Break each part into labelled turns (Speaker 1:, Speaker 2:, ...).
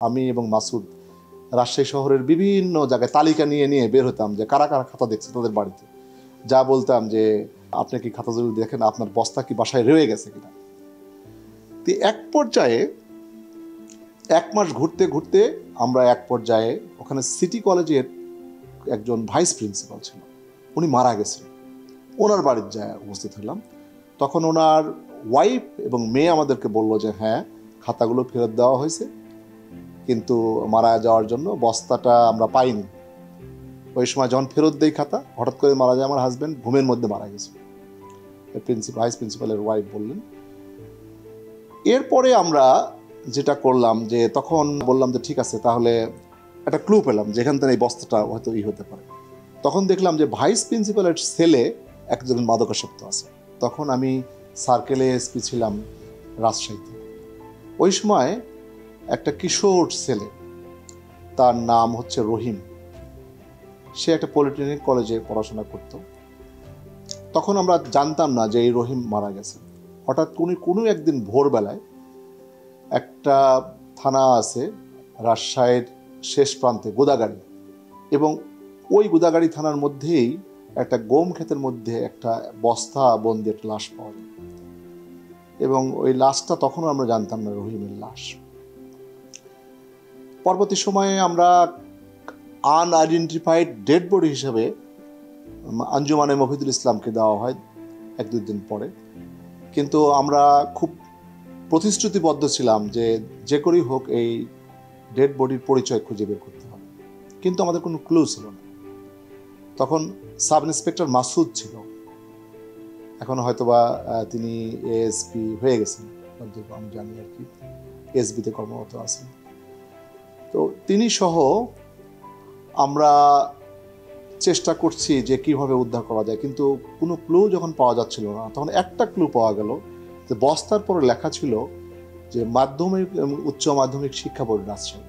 Speaker 1: আমি এবং মাসুদ রাজশাহী শহরের বিভিন্ন জায়গায় তালিকা নিয়ে নিয়ে বের হতাম যে কারা কারা খাতা দেখছে তাদের বাড়িতে। যা বলতাম যে আপনি কি খাতা যদি দেখেন আপনার বস্তা কি বাসায় রয়ে গেছে কিনা। তো এক পর্যায়ে 1 মাস ঘুরতে ঘুরতে আমরা এক পর্যায়ে ওখানে সিটি কলেজের একজন ভাইস প্রিন্সিপাল ছিল, উনি মারা গেছেন। ওনার বাড়ির যায় উপস্থিত হলাম। তখন ওনার ওয়াইফ এবং মেয়ে আমাদেরকে বলল যে হ্যাঁ, খাতাগুলো ফেরত দেওয়া হয়েছে, কিন্তু মারা যাওয়ার জন্য বস্তাটা আমরা পাইনি। ওই সময় যখন ফেরত দেই খাতা, হঠাৎ করে মারা যায় আমার হাজব্যান্ড, ঘুমের মধ্যে মারা গেছে। ভাইস প্রিন্সিপালের ওয়াইফ বললেন। এরপরে আমরা যেটা করলাম যে তখন বললাম যে ঠিক আছে, তাহলে একটা ক্লু পেলাম যেখান থেকে এই বস্তাটা হয়তো হতে পারে। তখন দেখলাম যে ভাইস প্রিন্সিপালের ছেলে একজন মাদকাসক্ত আছে। তখন আমি সার্কেলে এসপি ছিলাম রাজশাহীতে। ওই সময় একটা কিশোর ছেলে, তার নাম হচ্ছে রহিম, সে একটা পলিটেকনিক কলেজে পড়াশোনা করত। তখন আমরা জানতাম না যে এই রহিম মারা গেছে। হঠাৎ কোনো একদিন ভোরবেলায় একটা থানা আছে রাজশাহীর শেষ প্রান্তে, গোদাগাড়ি, এবং ওই গোদাগাড়ি থানার মধ্যেই একটা গম ক্ষেতের মধ্যে একটা বস্তা বন্দি একটা লাশ পাওয়া যায়, এবং ওই লাশটা তখনও আমরা জানতাম না রহিমের লাশ। পরবর্তী সময়ে আমরা আনআইডেন্টিফাইড ডেড বডি হিসেবে আঞ্জুমানে মফিদুল ইসলামকে দেওয়া হয় 1-2 দিন পরে। কিন্তু আমরা খুব প্রতিশ্রুতিবদ্ধ ছিলাম যে যে করেই হোক এই ডেড বডির পরিচয় খুঁজে বের করতে হবে, কিন্তু আমাদের কোনো ক্লু ছিল না। তখন সাব ইন্সপেক্টর মাসুদ ছিল, এখন হয়তোবা তিনি এএসপি হয়ে গেছেন, আমি জানি আর কি, এসবিতে কর্মরত আছেন। তো তিনি সহ আমরা চেষ্টা করছি যে কিভাবে উদ্ধার করা যায়, কিন্তু কোনো ক্লু যখন পাওয়া যাচ্ছিল না, তখন একটা ক্লু পাওয়া গেল যে বস্তার পরে লেখা ছিল যে মাধ্যমিক এবং উচ্চ মাধ্যমিক শিক্ষা বোর্ড রাজশাহী।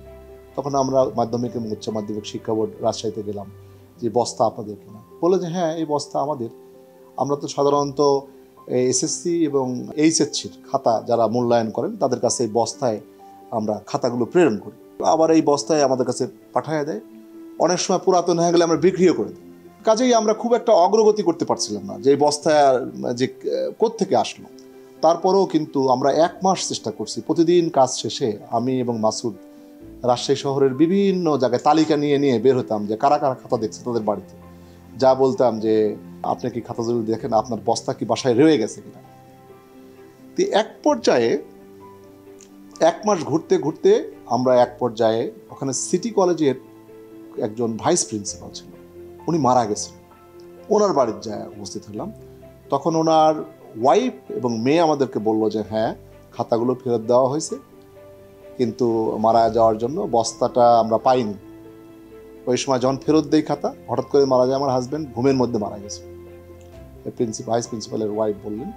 Speaker 1: তখন আমরা মাধ্যমিক এবং উচ্চ মাধ্যমিক শিক্ষা বোর্ড রাজশাহীতে গেলাম যে বস্তা আপনাদের কিনা। বলে যে হ্যাঁ, এই বস্তা আমাদের। আমরা তো সাধারণত এসএসসি এবং এইচএসসির খাতা যারা মূল্যায়ন করেন তাদের কাছে এই বস্তায় আমরা খাতাগুলো প্রেরণ করি, আবার এই বস্তায় আমাদের কাছে পাঠায় দেয়। অনেক সময় পুরাতন হয়ে গেলে আমরা বিক্রিও করে দিই। কাজেই আমরা খুব একটা অগ্রগতি করতে পারছিলাম না যে এই বস্তায় যে কোত্থেকে আসলো। তারপরেও কিন্তু আমরা 1 মাস চেষ্টা করছি। প্রতিদিন কাজ শেষে আমি এবং মাসুদ রাজশাহী শহরের বিভিন্ন জায়গায় তালিকা নিয়ে নিয়ে বের হতাম যে কারা কারা খাতা দেখছে তাদের বাড়িতে। যা বলতাম যে আপনি কি খাতা যদি দেখেন আপনার বস্তা কি বাসায় রয়ে গেছে কিনা। তো এক পর্যায়ে 1 মাস ঘুরতে ঘুরতে আমরা এক পর্যায়ে ওখানে সিটি কলেজের একজন ভাইস প্রিন্সিপাল ছিল, উনি মারা গেছেন। ওনার বাড়ির যায় উপস্থিত হলাম। তখন ওনার ওয়াইফ এবং মেয়ে আমাদেরকে বলল যে হ্যাঁ, খাতাগুলো ফেরত দেওয়া হয়েছে, কিন্তু মারা যাওয়ার জন্য বস্তাটা আমরা পাইনি। ওই সময় যখন ফেরত দেই খাতা, হঠাৎ করে মারা যায় আমার হাজব্যান্ড, ঘুমের মধ্যে মারা গেছে। ভাইস প্রিন্সিপালের ওয়াইফ বললেন।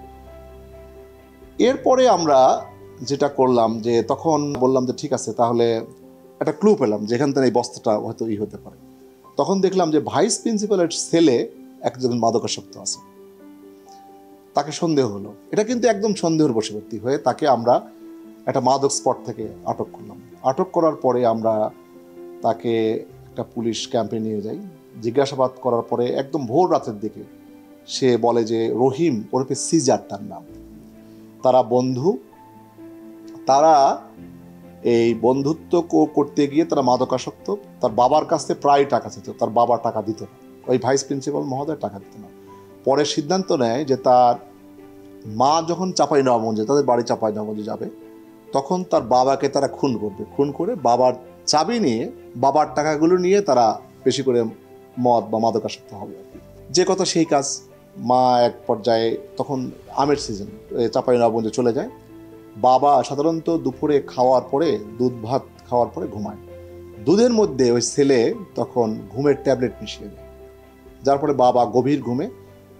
Speaker 1: এরপরে আমরা যেটা করলাম যে তখন বললাম যে ঠিক আছে, তাহলে একটা ক্লু পেলাম যেখান থেকে এই বস্তাটা হয়তো হতে পারে। তখন দেখলাম যে ভাইস প্রিন্সিপালের ছেলে একজন মাদকাসক্ত আছে। তাকে সন্দেহ হলো, এটা কিন্তু একদম সন্দেহের বশবর্তী হয়ে তাকে আমরা একটা মাদক স্পট থেকে আটক করলাম। আটক করার পরে আমরা তাকে একটা পুলিশ ক্যাম্পে নিয়ে যাই। জিজ্ঞাসাবাদ করার পরে একদম ভোর রাতের দিকে সে বলে যে রহিম ওরফে সিজার তার নাম, তারা বন্ধু। তারা এই বন্ধুত্ব করতে গিয়ে তারা মাদকাসক্ত। তার বাবার কাছে প্রায় টাকা চেত, তার বাবা টাকা দিত না, ওই ভাইস প্রিন্সিপাল মহোদয় টাকা দিত না। পরে সিদ্ধান্ত নেয় যে তার মা যখন চাঁপাইনবাবগঞ্জে, তাদের বাড়ি চাঁপাইনবাবগঞ্জে যাবে, তখন তার বাবাকে তারা খুন করবে। খুন করে বাবার চাবি নিয়ে, বাবার টাকাগুলো নিয়ে তারা বেশি করে মদ বা মাদকাসক্ত হবে আর কি। যে কথা সেই কাজ। মা এক পর্যায়ে, তখন আমের সিজন, চাঁপাইনবাবগঞ্জে চলে যায়। বাবা সাধারণত দুপুরে খাওয়ার পরে, দুধ ভাত খাওয়ার পরে ঘুমায়। দুধের মধ্যে ওই ছেলে তখন ঘুমের ট্যাবলেট মিশিয়ে দেয়, যার ফলে বাবা গভীর ঘুমে।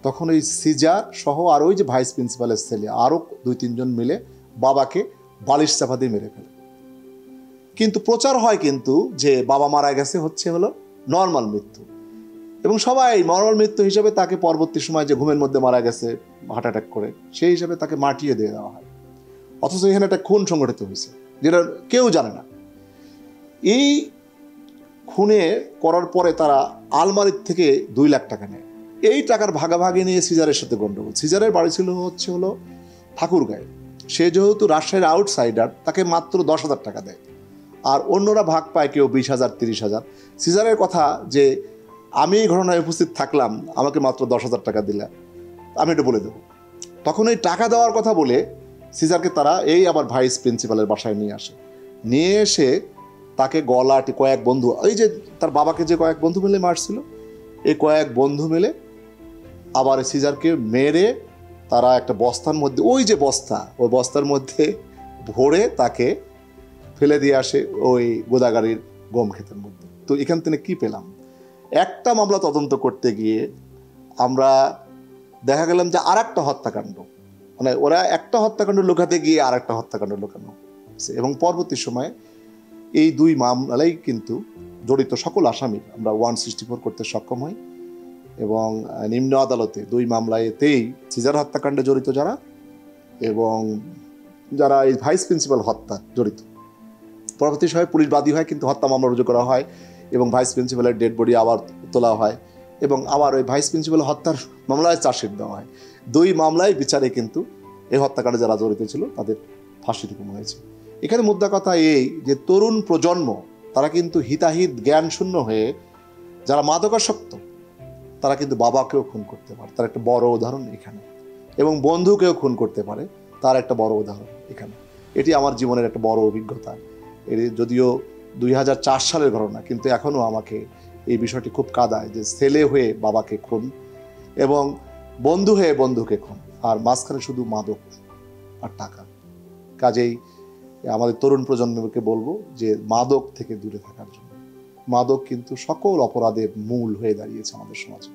Speaker 1: তখন ওই সিজার সহ আর ওই যে ভাইস প্রিন্সিপালের ছেলে আরও 2-3 জন মিলে বাবাকে বালিশ চাপা দিয়ে মেরে ফেলে। কিন্তু প্রচার হয় কিন্তু যে বাবা মারা গেছে হলো নর্মাল মৃত্যু, এবং সবাই নর্মাল মৃত্যু হিসেবে তাকে পরবর্তী সময় যে ঘুমের মধ্যে মারা গেছে হার্ট অ্যাটাক করে, সেই হিসাবে তাকে মাটিয়ে দিয়ে দেওয়া হয়। অথচ এখানে একটা খুন সংগঠিত হয়েছে যেটা কেউ জানে না। এই খুনে করার পরে তারা আলমারির থেকে 2 লাখ টাকা নেয়। এই টাকার ভাগাভাগি নিয়ে সিজারের সাথে গণ্ডগোল। সিজারের বাড়ি ছিল হলো ঠাকুরগাঁয়ে। সে যেহেতু রাজশাহীর আউটসাইডার, তাকে মাত্র 10,000 টাকা দেয়, আর অন্যরা ভাগ পায় কেউ 20,000, 30,000। সিজারের কথা যে আমি এই ঘটনায় উপস্থিত থাকলাম, আমাকে মাত্র 10,000 টাকা দিলে আমি এটা বলে দেবো। তখন এই টাকা দেওয়ার কথা বলে সিজারকে তারা এই আবার ভাইস প্রিন্সিপালের বাসায় নিয়ে আসে। নিয়ে এসে তাকে গলাটি কয়েক বন্ধু, এই যে তার বাবাকে যে কয়েক বন্ধু মিলে মারছিল, এই কয়েক বন্ধু মিলে আবার সিজারকে মেরে তারা একটা বস্তার মধ্যে, ওই যে বস্তা, ওই বস্তার মধ্যে ভরে তাকে ফেলে দিয়ে আসে ওই গোদাগাড়ির গম ক্ষেতের মধ্যে। তো এখান থেকে কি পেলাম? একটা মামলা তদন্ত করতে গিয়ে আমরা দেখা গেলাম যে আর একটা হত্যাকাণ্ড, মানে ওরা একটা হত্যাকাণ্ড লুকাতে গিয়ে আর একটা হত্যাকাণ্ড লুকানো, এবং পরবর্তী সময়ে এই 2 মামলায় কিন্তু জড়িত সকল আসামির আমরা 164 করতে সক্ষম হই, এবং নিম্ন আদালতে 2 মামলাতেই সিজার হত্যাকাণ্ডে জড়িত যারা এবং যারা এই ভাইস প্রিন্সিপাল হত্যা জড়িত, পরবর্তী সময়ে পুলিশ বাদী হয়, কিন্তু হত্যা মামলা রুজু করা হয় এবং ভাইস প্রিন্সিপালের ডেড বডি আবার তোলা হয় এবং আবার ওই ভাইস প্রিন্সিপাল হত্যার মামলায় চার্জশিট দেওয়া হয়। 2 মামলায় বিচারে কিন্তু এই হত্যাকাণ্ডে যারা জড়িত ছিল তাদের ফাঁসির হুকুম হয়েছে। এখানে মুদ্রা কথা এই যে তরুণ প্রজন্ম তারা কিন্তু হিতাহিত জ্ঞান শূন্য হয়ে যারা মাদকাসক্ত, তারা কিন্তু বাবাকেও খুন করতে পারে, তার একটা বড় উদাহরণ এখানে, এবং বন্ধুকেও খুন করতে পারে, তার একটা বড় উদাহরণ এখানে। এটি আমার জীবনের একটা বড় অভিজ্ঞতা। এটি যদিও 2004 সালের ঘটনা, কিন্তু এখনও আমাকে এই বিষয়টি খুব কাঁদায় যে ছেলে হয়ে বাবাকে খুন এবং বন্ধু হয়ে বন্ধুকে খুন, আর মাঝখানে শুধু মাদক আর টাকা। কাজেই আমাদের তরুণ প্রজন্মকে বলবো যে মাদক থেকে দূরে থাকার জন্য। মাদক কিন্তু সকল অপরাধের মূল হয়ে দাঁড়িয়েছে আমাদের সমাজে।